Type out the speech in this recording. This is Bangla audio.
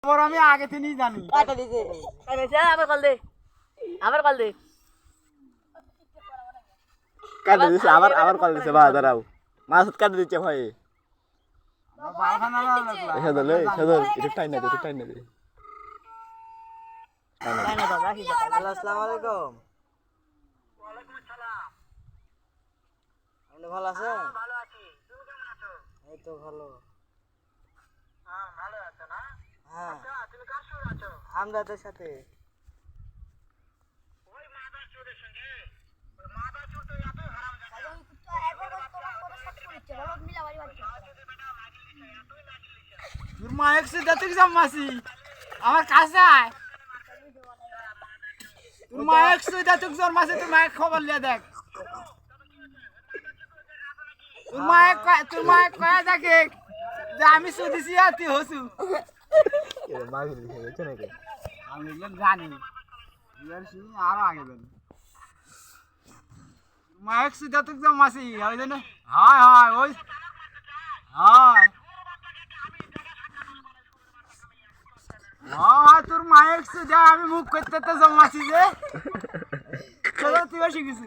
ওর আমি আগে থেকেই জানি। কাটা দিছে আবার কল দে কাটে দিছে আবার কল দিছে বা দাঁড়াও মাছ কাটে দিচ্ছে ভাই বালখানা সেদল একটু টাইম না দে আসসালামু আলাইকুম। আপনি ভালো আছেন? ভালো আছি। তুমি কেমন আছো? এই তো ভালো। হ্যাঁ ভালো আছো না? হ্যাঁ। আচ্ছা তুমি কার সঙ্গে আছো? আমরাদের সাথে। ওই মাদার চোরের সঙ্গে? ওই মাদার চোর তো এত হারামজাদা। আমি তো এবার তোমার কথা সব করেছে। বলো মিলা বাড়ি বাড়ি। বেটা লাগিয়ে দিছে এতই লাগিয়ে দিছে। তোর মা একশো দাতুক জামাসি আমার কাছে আয়। তোর মা একশো দাতুক জন্মাসি তোর মায়ের খবর লিয়ে দেখ। তোর মা কয়া দেখে যে আমি সুদিছি আর তুই হসু। আমি জানি আরো আগে জানি মা একশো দাতুক জামাসি ওই জন্য হয় ওই হয় তোর মায়ের যা আমি মুখ করতে তো জমাছি যে চলো তুইও শিখিস।